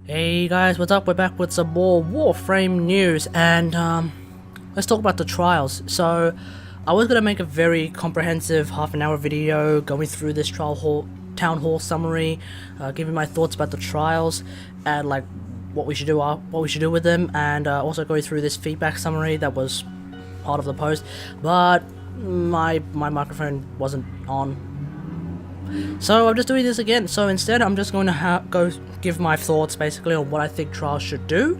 Hey guys, what's up? We're back with some more Warframe news, and let's talk about the trials. So, I was gonna make a very comprehensive half-an-hour video going through this town hall summary, giving my thoughts about the trials and like what we should do with them, and also go through this feedback summary that was part of the post. But my microphone wasn't on. So I'm just doing this again. So instead, I'm just going to go give my thoughts basically on what I think trials should do,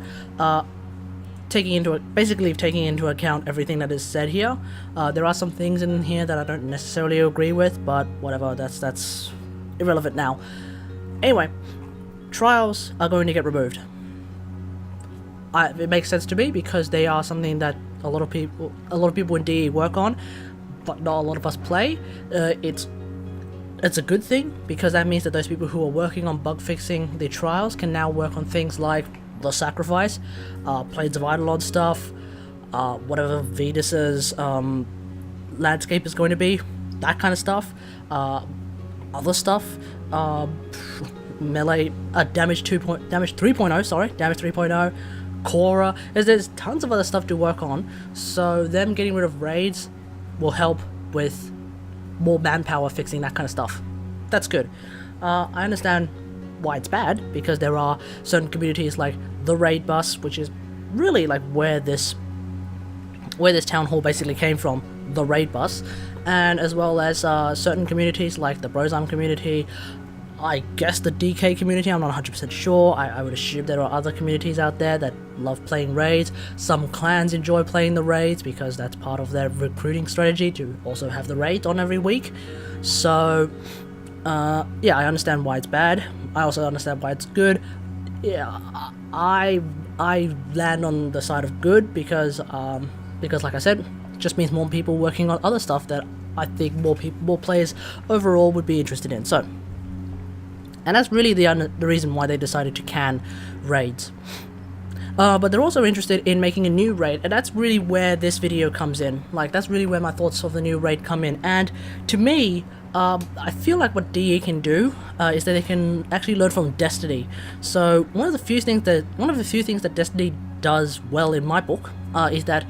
taking into account everything that is said here. There are some things in here that I don't necessarily agree with, but whatever. That's irrelevant now. Anyway, trials are going to get removed. It makes sense to me because they are something that a lot of people in DE work on, but not a lot of us play. It's a good thing because that means that those people who are working on bug fixing the trials can now work on things like the sacrifice, Plains of Eidolon stuff, whatever Venus's landscape is going to be, that kind of stuff, other stuff, melee, damage 3.0, sorry, damage 3.0, Cora. There's tons of other stuff to work on, so them getting rid of raids will help with more manpower fixing that kind of stuff. That's good. I understand why it's bad, because there are certain communities like the raid bus, which is really like where this town hall basically came from, the raid bus, and as well as certain communities like the Brozheim community, I guess the DK community, I'm not 100% sure. I would assume there are other communities out there that love playing raids. Some clans enjoy playing the raids because that's part of their recruiting strategy, to also have the raids on every week. So, yeah, I understand why it's bad. I also understand why it's good. Yeah, I land on the side of good because like I said, it just means more people working on other stuff that I think more players overall would be interested in. So. And that's really the reason why they decided to can raids. But they're also interested in making a new raid, and that's really where this video comes in. Like, that's really where my thoughts of the new raid come in. And to me, I feel like what DE can do is that they can actually learn from Destiny. So one of the few things that Destiny does well in my book is that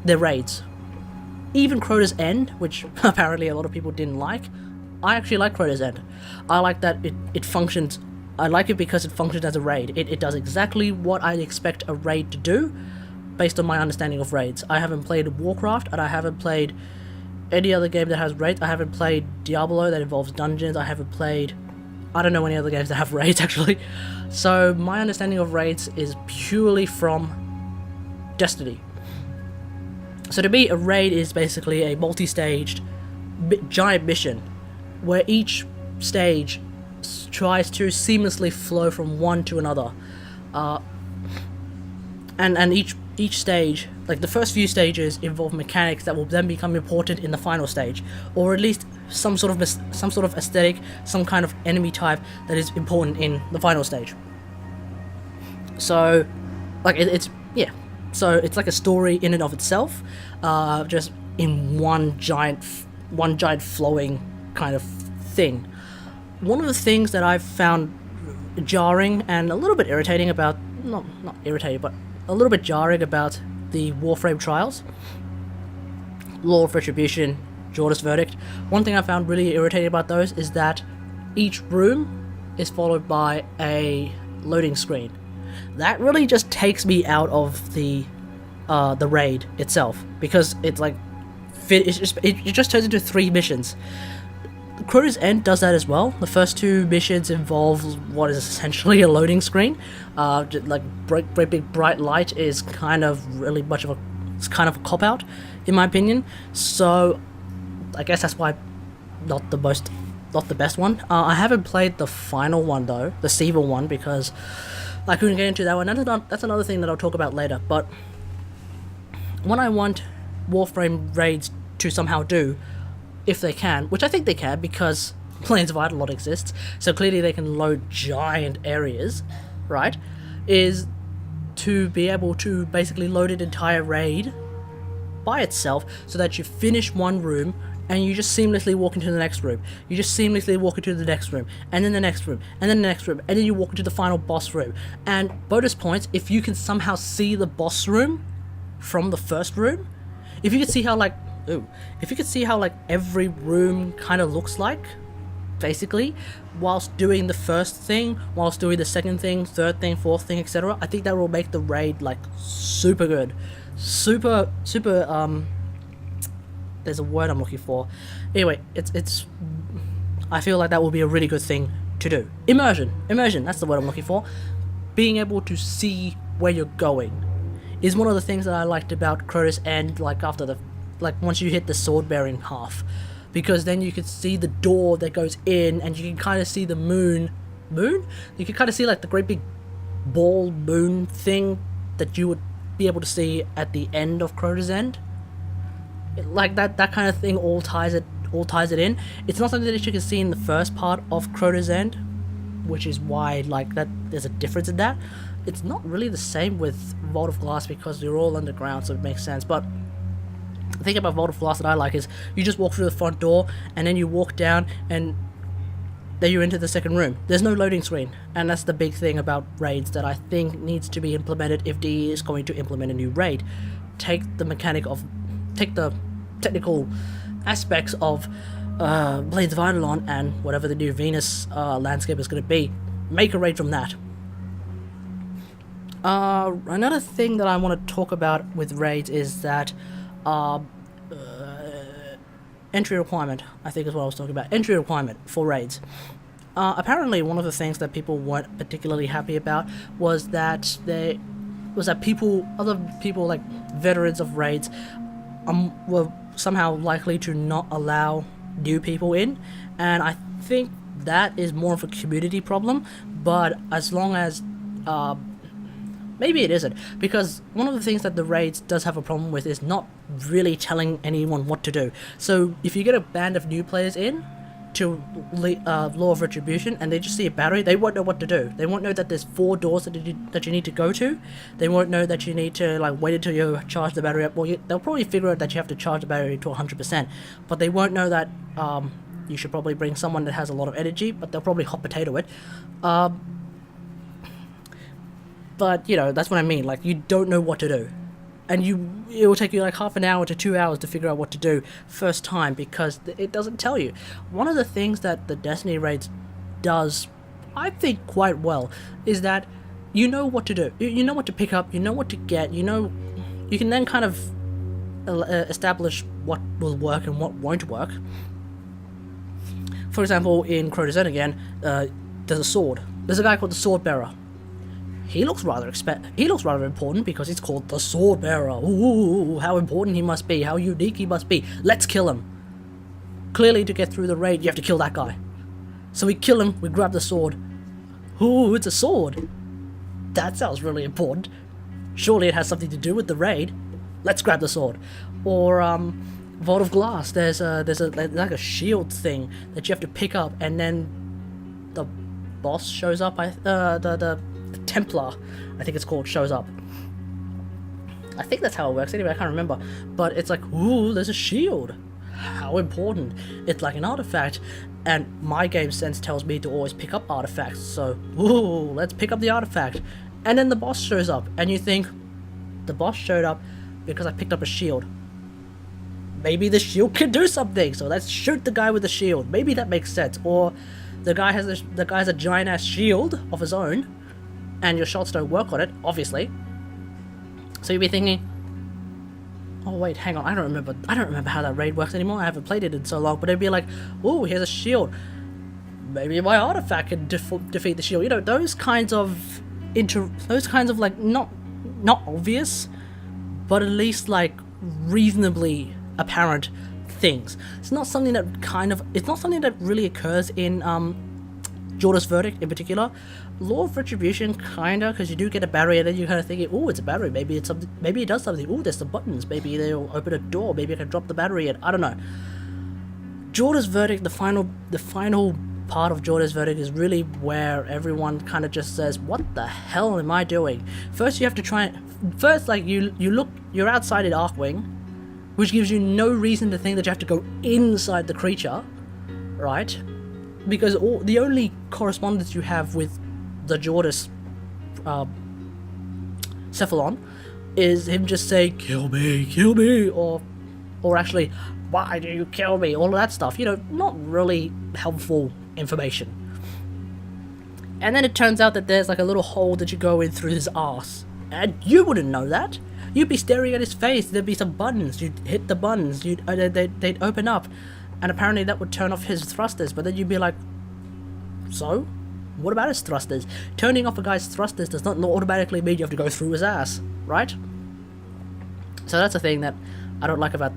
their raids. Even Crota's End, which apparently a lot of people didn't like, I actually like Crota's End. I like that it functions. I like it because it functions as a raid. It does exactly what I'd expect a raid to do, based on my understanding of raids. I haven't played Warcraft, and I haven't played any other game that has raids. I haven't played Diablo that involves dungeons. I don't know any other games that have raids, actually. So my understanding of raids is purely from Destiny. So to me, a raid is basically a multi-staged giant mission, where each stage tries to seamlessly flow from one to another, and each stage, like the first few stages, involve mechanics that will then become important in the final stage, or at least some sort of aesthetic, some kind of enemy type that is important in the final stage. So, like so it's like a story in and of itself, just in one giant flowing kind of thing. One of the things that I've found jarring and a little bit irritating about, not irritating, but a little bit jarring about the Warframe Trials, Law of Retribution, Jordan's Verdict, one thing I found really irritating about those is that each room is followed by a loading screen. That really just takes me out of the raid itself, because it's like it just turns into 3 missions. Crota's End does that as well. The first 2 missions involve what is essentially a loading screen. Like great big bright light is kind of it's kind of a cop out, in my opinion. So I guess that's why not the best one. I haven't played the final one though, the Siva one, because I couldn't get into that one. That's another thing that I'll talk about later. But when I want Warframe raids to somehow do, if they can, which I think they can because Plains of Eidolon exists, so clearly they can load giant areas, right, is to be able to basically load an entire raid by itself, so that you finish one room and you just seamlessly walk into the next room. You just seamlessly walk into the next room, and then the next room, and then the next room, and then you walk into the final boss room. And bonus points if you can somehow see the boss room from the first room. If you could see how every room kind of looks like, basically, whilst doing the first thing, whilst doing the second thing, third thing, fourth thing, etc. I think that will make the raid like super good. Super there's a word I'm looking for. Anyway, it's I feel like that will be a really good thing to do. Immersion, that's the word I'm looking for. Being able to see where you're going is one of the things that I liked about Crota's End, like after the, like once you hit the sword bearing half, because then you could see the door that goes in, and you can kind of see the moon. You can kind of see like the great big ball moon thing that you would be able to see at the end of Crota's End. Like that kind of thing all ties it in. It's not something that you can see in the first part of Crota's End, which is why like that there's a difference in that. It's not really the same with Vault of Glass because you're all underground, so it makes sense. But the thing about Vault of Glass that I like is you just walk through the front door, and then you walk down, and then you're into the second room. There's no loading screen, and that's the big thing about raids that I think needs to be implemented if DE is going to implement a new raid. Take the technical aspects of Blades of Eidolon and whatever the new Venus landscape is going to be. Make a raid from that. Another thing that I want to talk about with raids is that entry requirement, I think is what I was talking about. Entry requirement for raids. Apparently one of the things that people weren't particularly happy about was that other people like veterans of raids were somehow likely to not allow new people in, and I think that is more of a community problem. But as long as maybe it isn't, because one of the things that the raids does have a problem with is not really telling anyone what to do. So if you get a band of new players in to Law of Retribution and they just see a battery, they won't know what to do. They won't know that there's 4 doors that you need to go to. They won't know that you need to like wait until you charge the battery up. Well, they'll probably figure out that you have to charge the battery to 100%, but they won't know that you should probably bring someone that has a lot of energy, but they'll probably hot potato it. But, you know, that's what I mean. Like, you don't know what to do. And it will take you like half an hour to 2 hours to figure out what to do first time because it doesn't tell you. One of the things that the Destiny raids does, I think, quite well is that you know what to do. You know what to pick up, you know what to get, you can then kind of establish what will work and what won't work. For example, in Crota's End again, there's a sword. There's a guy called the Sword Bearer. He looks rather important because he's called the Sword Bearer. Ooh, how important he must be, how unique he must be. Let's kill him. Clearly, to get through the raid, you have to kill that guy. So we kill him, we grab the sword. Ooh, it's a sword. That sounds really important. Surely it has something to do with the raid. Let's grab the sword. Or, Vault of Glass, there's like a shield thing that you have to pick up, and then the boss shows up, the Templar, I think it's called, shows up. I think that's how it works. Anyway, I can't remember. But it's like, ooh, there's a shield. How important. It's like an artifact. And my game sense tells me to always pick up artifacts. So, ooh, let's pick up the artifact. And then the boss shows up. And you think, the boss showed up because I picked up a shield. Maybe the shield can do something. So let's shoot the guy with the shield. Maybe that makes sense. Or the guy has a giant ass shield of his own, and your shots don't work on it, obviously. So you'll be thinking, oh wait, hang on, I don't remember how that raid works anymore. I haven't played it in so long. But it'd be like, oh, here's a shield. Maybe my artifact can defeat the shield. You know, those kinds of like not obvious, but at least like reasonably apparent things. It's not something that really occurs in Jorda's Verdict in particular. Law of Retribution, kinda, because you do get a battery, and then you kind of think, oh, it's a battery. Maybe it's something. Maybe it does something. Oh, there's some buttons. Maybe they'll open a door. Maybe I can drop the battery in. I don't know. Jorda's Verdict, the final part of Jorda's Verdict is really where everyone kind of just says, what the hell am I doing? First, you have to try. First, like you're outside in Arkwing, which gives you no reason to think that you have to go inside the creature, right? Because the only correspondence you have with the Jordis Cephalon is him just saying, kill me, or actually, why do you kill me, all of that stuff, you know, not really helpful information. And then it turns out that there's like a little hole that you go in through his arse, and you wouldn't know that. You'd be staring at his face, there'd be some buttons, you'd hit the buttons, they'd open up, and apparently that would turn off his thrusters, but then you'd be like, so? What about his thrusters? Turning off a guy's thrusters does not automatically mean you have to go through his ass, right? So that's a thing that I don't like about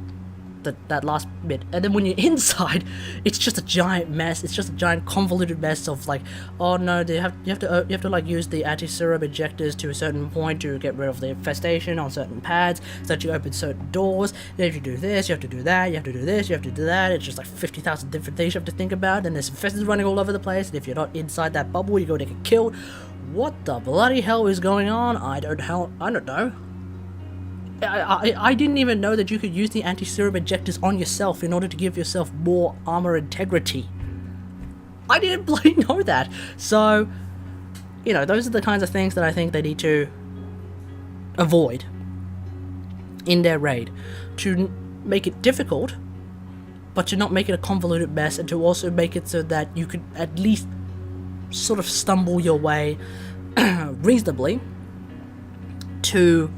that last bit. And then when you're inside, it's just a giant mess. It's just a giant convoluted mess of like, oh no, you have to like use the anti-serum injectors to a certain point to get rid of the infestation on certain pads, so that you open certain doors. Then if you do this, you have to do that, you have to do this, you have to do that. It's just like 50,000 different things you have to think about, and there's infestors running all over the place, and if you're not inside that bubble, you're going to get killed. What the bloody hell is going on? I don't know. I didn't even know that you could use the anti-serum injectors on yourself in order to give yourself more armor integrity. I didn't bloody know that. So, you know, those are the kinds of things that I think they need to avoid in their raid. To make it difficult, but to not make it a convoluted mess, and to also make it so that you could at least sort of stumble your way reasonably to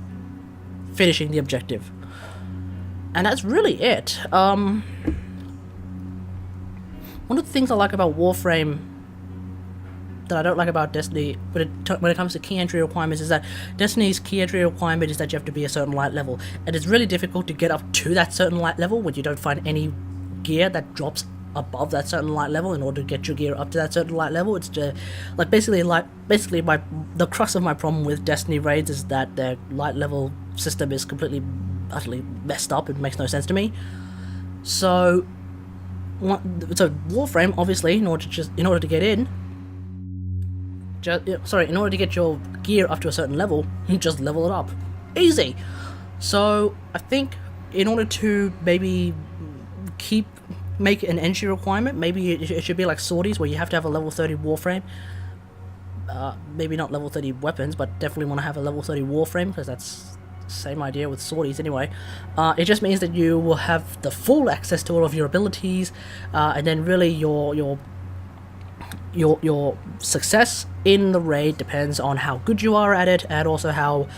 finishing the objective. And that's really it. One of the things I like about Warframe that I don't like about Destiny when it comes to key entry requirements is that Destiny's key entry requirement is that you have to be a certain light level, and it's really difficult to get up to that certain light level when you don't find any gear that drops above that certain light level in order to get your gear up to that certain light level. It's just like basically the crux of my problem with Destiny raids is that their light level system is completely utterly messed up. It makes no sense to me. So Warframe, obviously, in order to get your gear up to a certain level, you just level it up. Easy. So I think in order to maybe make an entry requirement, maybe it should be like Swordies, where you have to have a level 30 Warframe. Maybe not level 30 weapons, but definitely want to have a level 30 Warframe, because that's the same idea with Swordies anyway. It just means that you will have the full access to all of your abilities, and then really your success in the raid depends on how good you are at it, and also how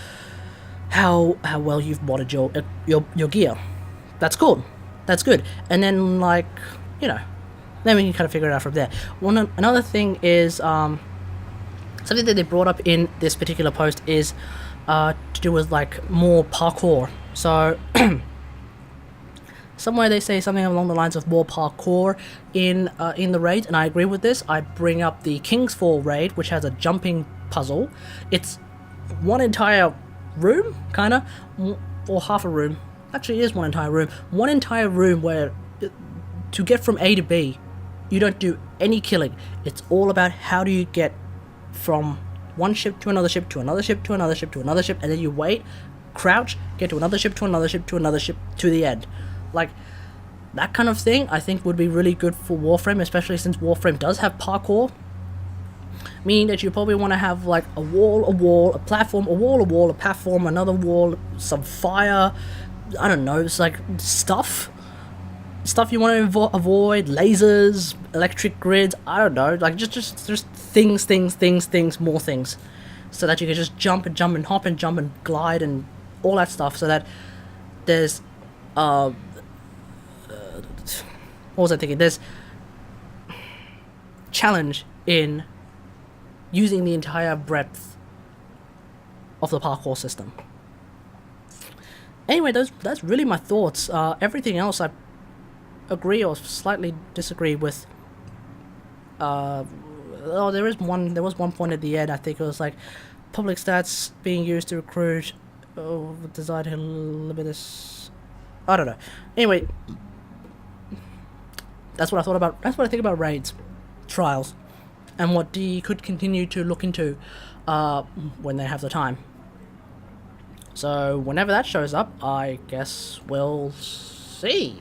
well you've modded your gear. That's cool. That's good. And then, like, you know, then we can kind of figure it out from there. Another thing is something that they brought up in this particular post is to do with like more parkour. So somewhere they say something along the lines of more parkour in the raid, and I agree with this. I bring up the King's Fall raid, which has a jumping puzzle. It's one entire room, kinda, or half a room. Actually, it is one entire room where to get from A to B, you don't do any killing. It's all about how do you get from one ship to another ship to another ship to another ship to another ship, and then you wait, crouch, get to another ship to another ship to another ship to the end. Like, that kind of thing I think would be really good for Warframe, especially since Warframe does have parkour. Meaning that you probably want to have like a wall, a platform, a wall, a platform, another wall, some fire. I don't know, it's like stuff you want to avoid, lasers, electric grids, I don't know, like just things, more things, so that you can just jump and hop and jump and glide and all that stuff, so that there's what was I thinking, there's challenge in using the entire breadth of the parkour system. Anyway, that's really my thoughts. Everything else I agree or slightly disagree with. There was one point at the end. I think it was like public stats being used to recruit. Desired to limit this. I don't know. Anyway, that's what I thought about. That's what I think about raids, trials, and what D could continue to look into when they have the time. So whenever that shows up, I guess we'll see.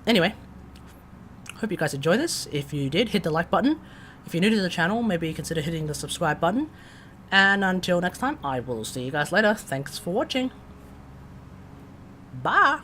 Anyway, hope you guys enjoy this. If you did, hit the like button. If you're new to the channel, maybe consider hitting the subscribe button. And until next time, I will see you guys later. Thanks for watching. Bye!